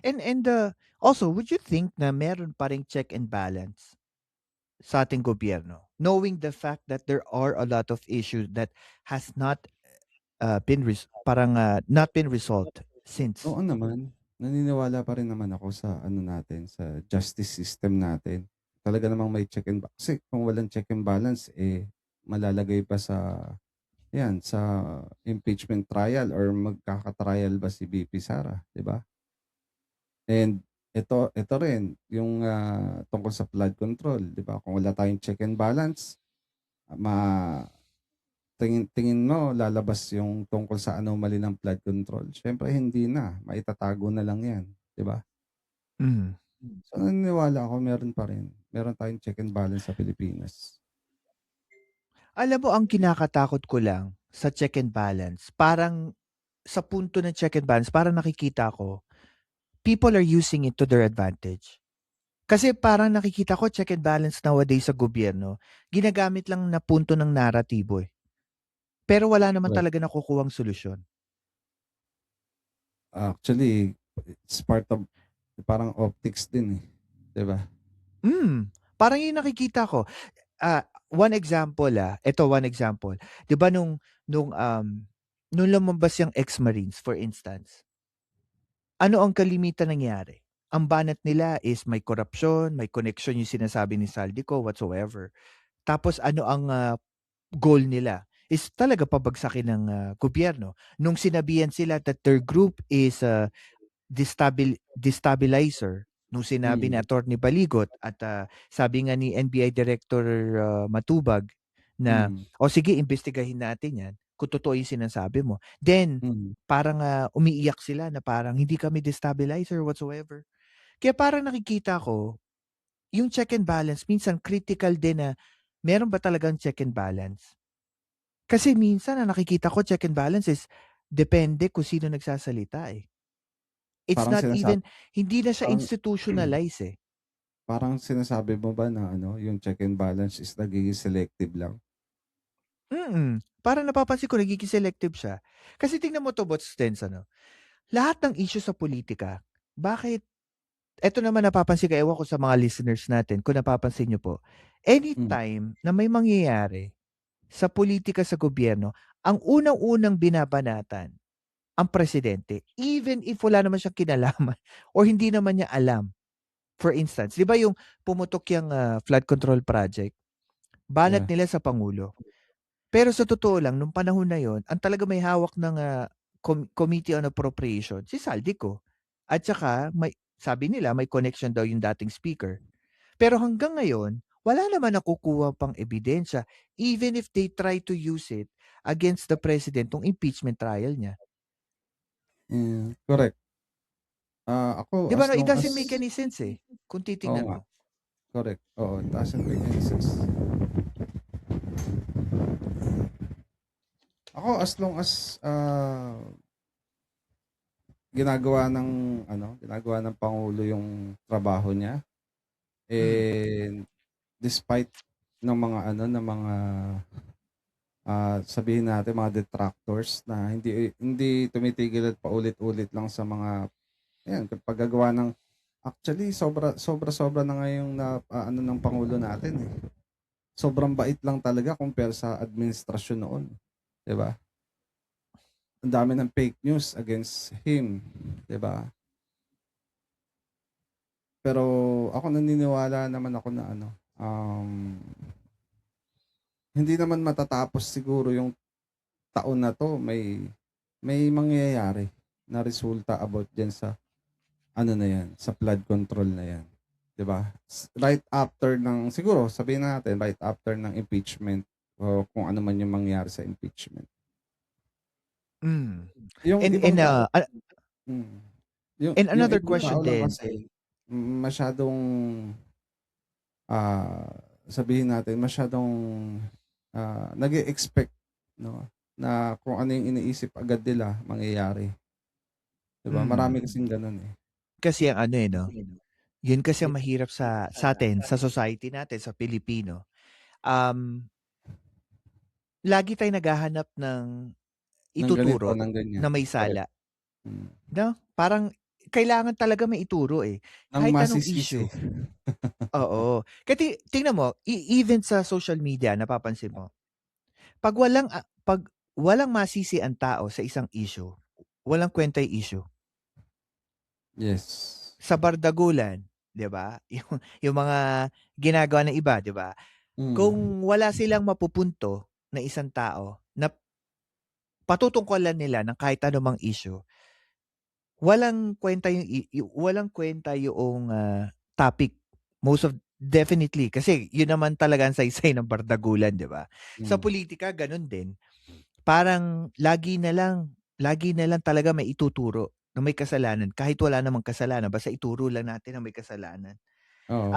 And also, would you think na meron pa ring check and balance sa ating gobyerno? Knowing the fact that there are a lot of issues that has not not been resolved since. Oo naman, naniniwala pa rin naman ako sa ano natin, sa justice system natin. Talaga namang may check and kasi kung walang check and balance, eh, malalagay pa sa 'yan, sa impeachment trial or magkaka-trial ba si VP Sara, 'di ba? And ito rin yung, tungkol sa flood control, 'di ba? Kung wala tayong check and balance, ma tingin tingin mo lalabas yung tungkol sa anomaly ng flood control? Siyempre hindi na, maitatago na lang 'yan, 'di ba? Mhm. So, naniniwala ako meron pa rin, meron tayong check and balance sa Pilipinas. Alam mo ang kinakatakot ko lang sa check and balance, parang sa punto ng check and balance parang nakikita ko, people are using it to their advantage. Kasi parang nakikita ko check and balance nowadays sa gobyerno, ginagamit lang na punto ng naratibo, eh. Pero wala naman Correct. talaga nakukuhang solusyon. Actually, it's part of parang optics din, eh, 'di ba? Parang yung nakikita ko. One example, eto one example. 'Di ba nung, nung lumabas yang ex-Marines for instance, ano ang kalimitan nangyari? Ang banat nila is may korapsyon, may connection yung sinasabi ni Saldico whatsoever. Tapos ano ang, goal nila is talaga pabagsakin ng, gobyerno. Nung sinabihan sila that their group is, destabilizer, nung sinabi ni Mm, Attorney Baligot at, sabi nga ni NBI Director, Matubag na, mm, "O sige imbestigahin natin 'yan kung totoo yung sinasabi mo." Then mm. parang, umiiyak sila na parang, "Hindi kami destabilizer whatsoever." Kaya parang nakikita ko, yung check and balance minsan critical din na meron ba talagang check and balance? Kasi minsan ang nakikita ko check and balance is depende kung sino nagsasalita, eh. It's Parang not sinasab even hindi na siya parang institutionalize, eh. parang sinasabi mo ba na ano, yung check and balance is nagiging selective lang? Parang napapansin ko nagiging selective siya. Kasi tingnan mo 'to bots Stens ano, lahat ng issue sa politika, bakit eto naman napapansin ko, ewan ko sa mga listeners natin kung napapansin niyo po, Hmm, anytime na may mangyayari sa politika sa gobyerno, ang unang-unang binabanatan ang presidente, even if wala naman siyang kinalaman or hindi naman niya alam. For instance, 'di ba yung pumutok yang, flood control project, banat yeah. nila sa pangulo. Pero sa totoo lang nung panahon na yun, ang talagang may hawak ng, Committee on Appropriation si Saldico. At saka sabi nila may connection daw yung dating speaker. Pero hanggang ngayon, wala naman nakukuha pang ebidensya even if they try to use it against the president nung impeachment trial niya. Correct. Ako 'Di ba as 'no, it long as doesn't make any sense, eh, kung oo titingnan nga, mo. correct. Oo, it doesn't make any sense. Ako as long as, ginagawa ng pangulo yung trabaho niya, Hmm, and despite ng mga ano, ng mga, sabihin natin mga detractors na hindi hindi tumitigil at paulit-ulit lang sa mga ayan, paggagawa ng actually sobra-sobra na nga yung ano ng pangulo natin, eh. Sobrang bait lang talaga compare sa administrasyon noon, 'di ba? Ang dami ng fake news against him, 'di ba? Pero ako naniniwala naman ako na ano, hindi naman matatapos siguro yung taon na 'to, may mangyayari na resulta about diyan sa ano na 'yan, sa flood control na 'yan, 'di ba? Right after ng siguro sabihin na natin right after ng impeachment o kung ano man yung mangyari sa impeachment. hmm. Yung And ibang and, tao uh, a mm, yung another ibang question tao lang din. kasi masyadong, sabihin natin masyadong, nag-e-expect 'no, na kung ano yung iniisip agad nila mangyayari, 'di ba? Hmm. Marami kasing gano'n, eh. Kasi ang ano, eh, 'no, yun kasi ang mahirap sa'tin, sa society natin, sa Pilipino. Um, Lagi tayong naghahanap ng Ng ganito, ituturo ng ganyan, na may correct. sala, Mm, 'no? Parang kailangan talaga maituro, eh, Ng kahit anong masisisi. issue. Oo, kasi tingnan mo, even sa social media napapansin mo, 'pag walang masisi ang tao sa isang issue, walang kwenta yung issue. Yes. Sa bardagulan, 'di ba, yung mga ginagawa ng iba, 'di ba? Hmm, Kung wala silang mapupunto na isang tao na patutungkulan nila ng kahit anumang issue, walang kwenta yoong, topic. Most of definitely kasi yun naman talaga ang saysay ng bardagulan, 'di ba? Sa hmm. pulitika gano'n din. Parang lagi na lang talaga maituturo na may kasalanan kahit wala namang kasalanan basta ituro lang natin na may kasalanan. Oo.